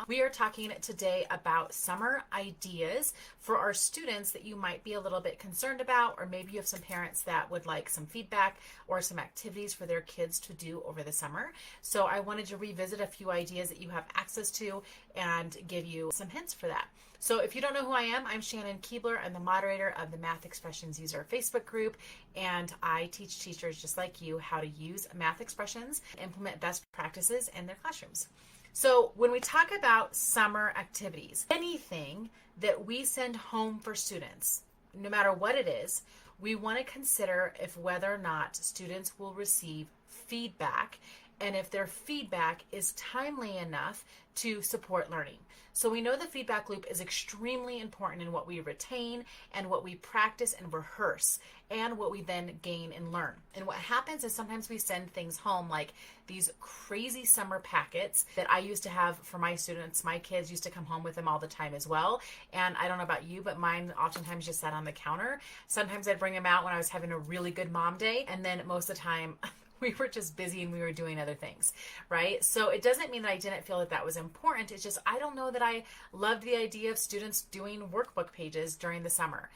We are talking today about summer ideas for our students that you might be a little bit concerned about, or maybe you have some parents that would like some feedback or some activities for their kids to do over the summer. So I wanted to revisit a few ideas that you have access to and give you some hints for that. So if you don't know who I am, I'm Shannon Keebler. I'm the moderator of the Math Expressions User Facebook group, and I teach teachers just like you how to use math expressions, implement best practices in their classrooms. So when we talk about summer activities, anything that we send home for students, no matter what it is, we want to consider if whether or not students will receive feedback and if their feedback is timely enough to support learning. So we know the feedback loop is extremely important in what we retain and what we practice and rehearse and what we then gain and learn. And what happens is sometimes we send things home like these crazy summer packets that I used to have for my students. My kids used to come home with them all the time as well. And I don't know about you, but mine oftentimes just sat on the counter. Sometimes I'd bring them out when I was having a really good mom day. And then most of the time, we were just busy and we were doing other things, right? So it doesn't mean that I didn't feel that that was important. It's just I don't know that I loved the idea of students doing workbook pages during the summer.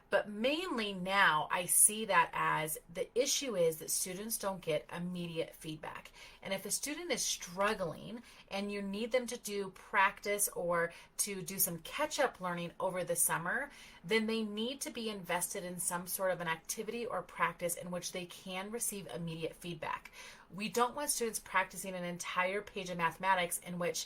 But mainly now I see that as the issue is that students don't get immediate feedback. And if a student is struggling and you need them to do practice or to do some catch-up learning over the summer, then they need to be invested in some sort of an activity or practice in which they can receive immediate feedback. We don't want students practicing an entire page of mathematics in which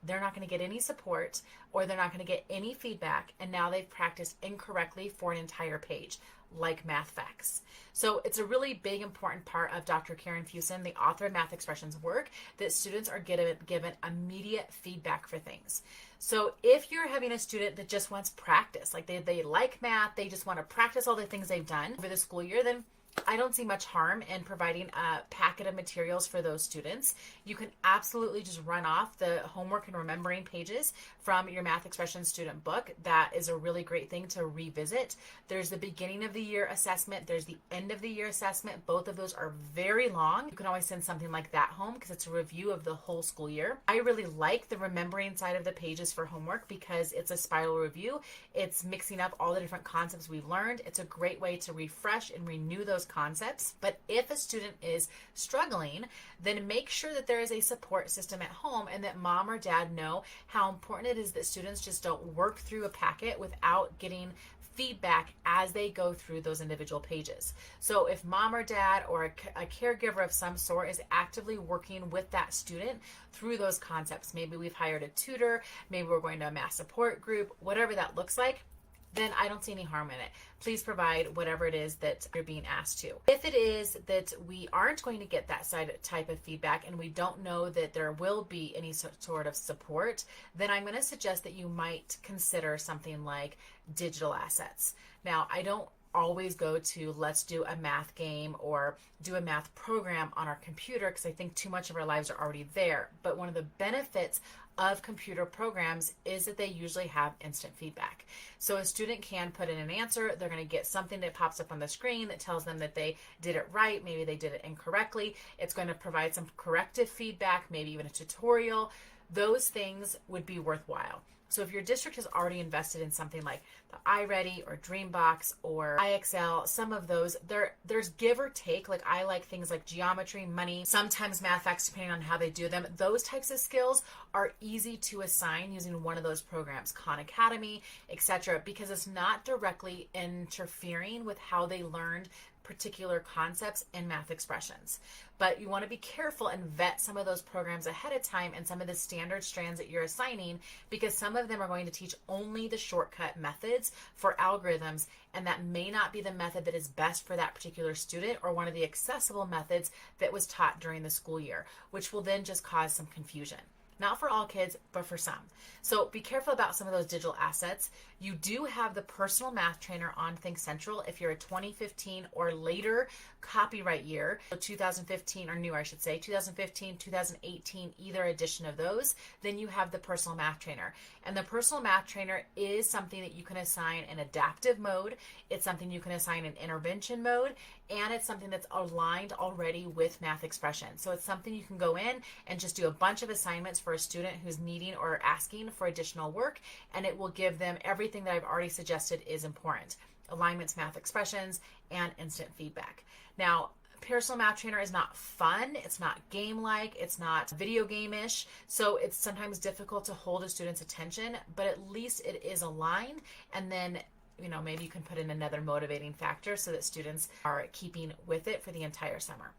they're not going to get any support or they're not going to get any feedback, and now they've practiced incorrectly for an entire page, like math facts. So it's a really big, important part of Dr. Karen Fusen, the author of Math Expressions work, that students are given immediate feedback for things. So if you're having a student that just wants practice, like they like math, they just want to practice all the things they've done over the school year, then I don't see much harm in providing a packet of materials for those students. You can absolutely just run off the homework and remembering pages from your Math Expressions student book. That is a really great thing to revisit. There's the beginning of the year assessment. There's the end of the year assessment. Both of those are very long. You can always send something like that home because it's a review of the whole school year. I really like the remembering side of the pages for homework because it's a spiral review. It's mixing up all the different concepts we've learned. It's a great way to refresh and renew those concepts. But if a student is struggling, then make sure that there is a support system at home and that mom or dad know how important it is that students just don't work through a packet without getting feedback as they go through those individual pages. So if mom or dad or a caregiver of some sort is actively working with that student through those concepts, maybe we've hired a tutor, maybe we're going to a math support group, whatever that looks like, then I don't see any harm in it. Please provide whatever it is that you're being asked to. If it is that we aren't going to get that type of feedback and we don't know that there will be any sort of support, then I'm going to suggest that you might consider something like digital assets. Now, I don't always go to let's do a math game or do a math program on our computer because I think too much of our lives are already there. But one of the benefits of computer programs is that they usually have instant feedback. So a student can put in an answer, they're going to get something that pops up on the screen that tells them that they did it right, maybe they did it incorrectly. It's going to provide some corrective feedback, maybe even a tutorial. Those things would be worthwhile. So if your district has already invested in something like the iReady or Dreambox or IXL, some of those, there's give or take. Like I like things like geometry, money, sometimes math facts, depending on how they do them. Those types of skills are easy to assign using one of those programs, Khan Academy, etc., because it's not directly interfering with how they learned particular concepts in math expressions. But you want to be careful and vet some of those programs ahead of time and some of the standard strands that you're assigning, because some of them are going to teach only the shortcut methods for algorithms, and that may not be the method that is best for that particular student or one of the accessible methods that was taught during the school year, which will then just cause some confusion. Not for all kids, but for some. So be careful about some of those digital assets. You do have the personal math trainer on ThinkCentral. If you're a 2015 or later copyright year, so 2015 or newer, I should say, 2015, 2018, either edition of those, then you have the personal math trainer. And the personal math trainer is something that you can assign in adaptive mode. It's something you can assign in intervention mode, and it's something that's aligned already with math expression. So it's something you can go in and just do a bunch of assignments for a student who's needing or asking for additional work, and it will give them everything that I've already suggested is important: alignments, math expressions, and instant feedback. Now, Personal Math Trainer is not fun, it's not game-like, it's not video game-ish, so it's sometimes difficult to hold a student's attention, but at least it is aligned, and then maybe you can put in another motivating factor so that students are keeping with it for the entire summer.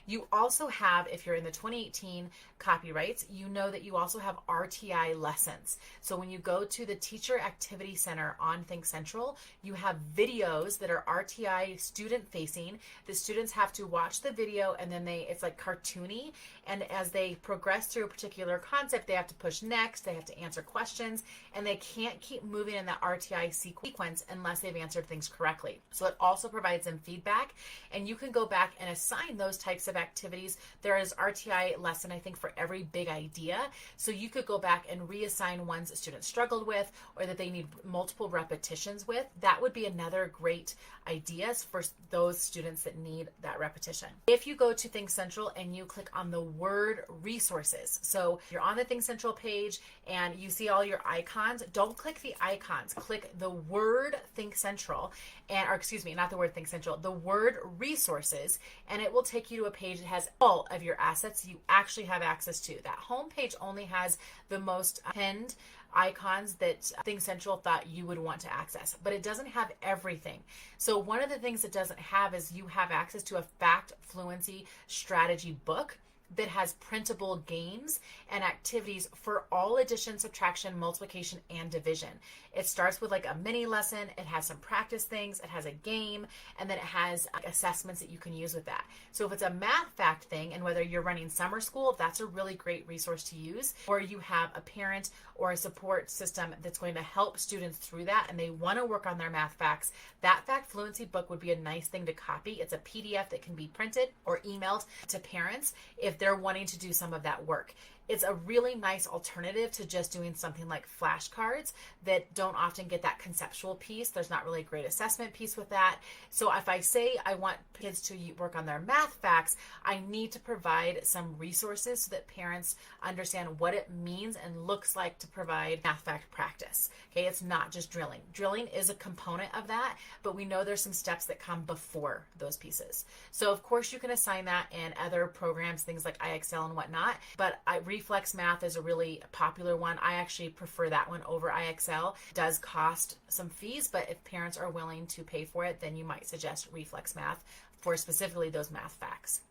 You also have, if you're in the 2018 copyrights, you know that you also have RTI lessons. So when you go to the Teacher Activity Center on ThinkCentral, you have videos that are RTI student facing. The students have to watch the video, and then it's like cartoony. And as they progress through a particular concept, they have to push next, they have to answer questions, and they can't keep moving in that RTI sequence unless they've answered things correctly. So it also provides them feedback, and you can go back and assign those types of activities. There is RTI lesson, I think, for every big idea. So you could go back and reassign ones that students struggled with or that they need multiple repetitions with. That would be another great idea for those students that need that repetition. If you go to ThinkCentral and you click on the word resources, so you're on the ThinkCentral page and you see all your icons, don't click the icons, click the word ThinkCentral, or excuse me, not the word ThinkCentral, the word resources, and it will take you to a page that has all of your assets you actually have access to. That home page only has the most pinned icons that ThinkCentral thought you would want to access, but it doesn't have everything. So one of the things it doesn't have is you have access to a fact fluency strategy book that has printable games and activities for all addition, subtraction, multiplication, and division. It starts with like a mini lesson, it has some practice things, it has a game, and then it has assessments that you can use with that. So if it's a math fact thing, and whether you're running summer school, that's a really great resource to use, or you have a parent or a support system that's going to help students through that and they want to work on their math facts, that fact fluency book would be a nice thing to copy. It's a PDF that can be printed or emailed to parents if they're wanting to do some of that work. It's a really nice alternative to just doing something like flashcards that don't often get that conceptual piece. There's not really a great assessment piece with that. So if I say I want kids to work on their math facts, I need to provide some resources so that parents understand what it means and looks like to provide math fact practice. Okay, it's not just drilling. Drilling is a component of that, but we know there's some steps that come before those pieces. So of course you can assign that in other programs, things like IXL and whatnot, but Reflex Math is a really popular one. I actually prefer that one over IXL. It does cost some fees, but if parents are willing to pay for it, then you might suggest Reflex Math for specifically those math facts.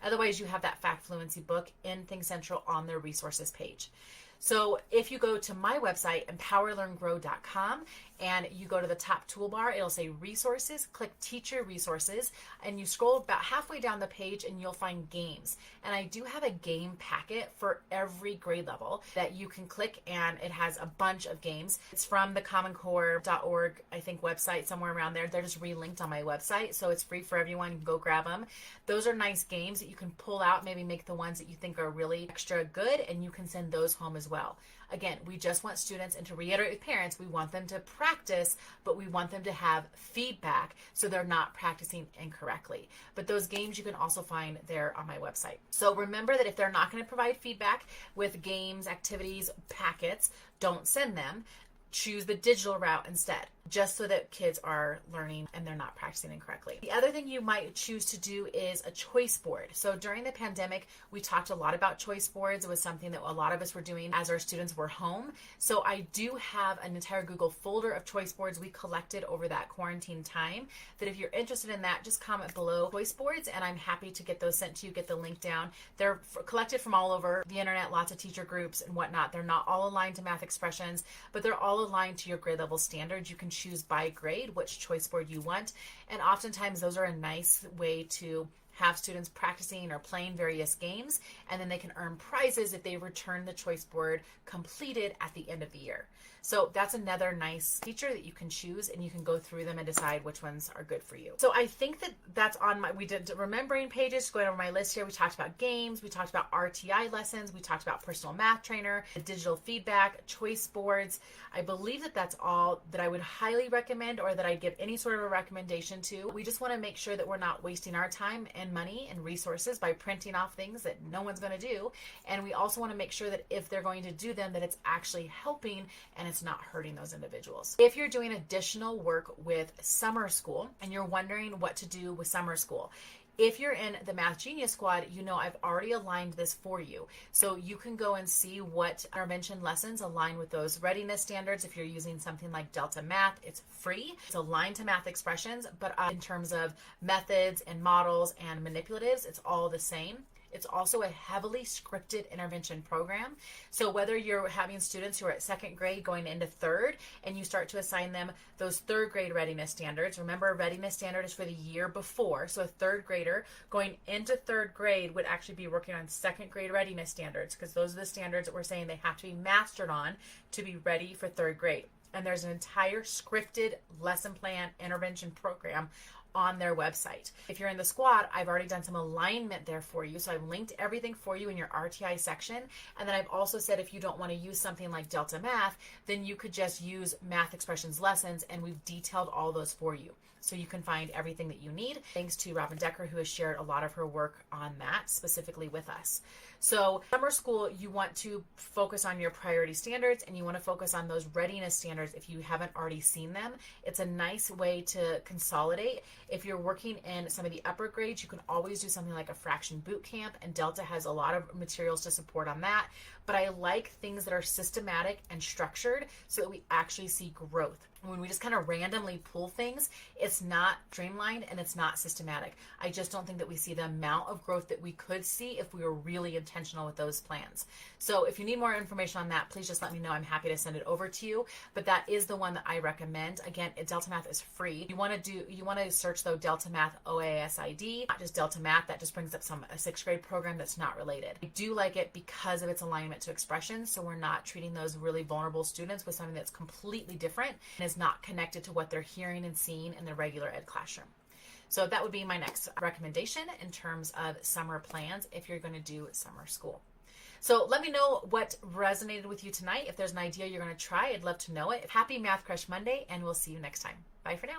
Otherwise, you have that fact fluency book in ThinkCentral on their resources page. So if you go to my website, empowerlearngrow.com, and you go to the top toolbar, it'll say resources, click teacher resources, and you scroll about halfway down the page and you'll find games. And I do have a game packet for every grade level that you can click, and it has a bunch of games. It's from the commoncore.org, I think, website, somewhere around there. They're just relinked on my website, so it's free for everyone. You can go grab them. Those are nice games that you can pull out, maybe make the ones that you think are really extra good, and you can send those home as well. Again, we just want students, and to reiterate with parents, we want them to practice, but we want them to have feedback so they're not practicing incorrectly. But those games you can also find there on my website. So remember that if they're not going to provide feedback with games, activities, packets, don't send them. Choose the digital route instead, just so that kids are learning and they're not practicing incorrectly. The other thing you might choose to do is a choice board. So during the pandemic, we talked a lot about choice boards. It was something that a lot of us were doing as our students were home. So I do have an entire Google folder of choice boards we collected over that quarantine time, that if you're interested in that, just comment below choice boards and I'm happy to get those sent to you, get the link down. They're collected from all over the internet, lots of teacher groups and whatnot. They're not all aligned to math expressions, but they're all aligned to your grade level standards. You can choose by grade which choice board you want, and oftentimes those are a nice way to have students practicing or playing various games, and then they can earn prizes if they return the choice board completed at the end of the year. So that's another nice feature that you can choose, and you can go through them and decide which ones are good for you. So I think that that's on we did remembering pages, going over my list here. We talked about games, we talked about RTI lessons, we talked about personal math trainer, digital feedback, choice boards. I believe that that's all that I would highly recommend, or that I'd give any sort of a recommendation to. We just want to make sure that we're not wasting our time and and money and resources by printing off things that no one's going to do. And we also want to make sure that if they're going to do them, that it's actually helping and it's not hurting those individuals. If you're doing additional work with summer school and you're wondering what to do with summer school, if you're in the Math Genius Squad, you know I've already aligned this for you. So you can go and see what intervention lessons align with those readiness standards. If you're using something like Delta Math, it's free. It's aligned to math expressions, but in terms of methods and models and manipulatives, it's all the same. It's also a heavily scripted intervention program. So whether you're having students who are at second grade going into third and you start to assign them those third grade readiness standards, remember a readiness standard is for the year before. So a third grader going into third grade would actually be working on second grade readiness standards, because those are the standards that we're saying they have to be mastered on to be ready for third grade. And there's an entire scripted lesson plan intervention program on their website. If you're in the squad, I've already done some alignment there for you. So I've linked everything for you in your RTI section. And then I've also said if you don't want to use something like Delta Math, then you could just use math expressions lessons, and we've detailed all those for you. So you can find everything that you need. Thanks to Robin Decker, who has shared a lot of her work on that specifically with us. So summer school, you want to focus on your priority standards and you want to focus on those readiness standards if you haven't already seen them. It's a nice way to consolidate. If you're working in some of the upper grades, you can always do something like a fraction boot camp, and Delta has a lot of materials to support on that. But I like things that are systematic and structured so that we actually see growth. When we just kind of randomly pull things, it's not streamlined and it's not systematic. I just don't think that we see the amount of growth that we could see if we were really intentional with those plans. So if you need more information on that, please just let me know. I'm happy to send it over to you. But that is the one that I recommend. Again, Delta Math is free. You want to search though Delta Math OASID, not just Delta Math. That just brings up a sixth grade program that's not related. I do like it because of its alignment to expressions. So we're not treating those really vulnerable students with something that's completely different and is not connected to what they're hearing and seeing in the regular ed classroom. So that would be my next recommendation in terms of summer plans if you're going to do summer school. So let me know what resonated with you tonight. If there's an idea you're going to try, I'd love to know it. Happy Math Crush Monday, and we'll see you next time. Bye for now.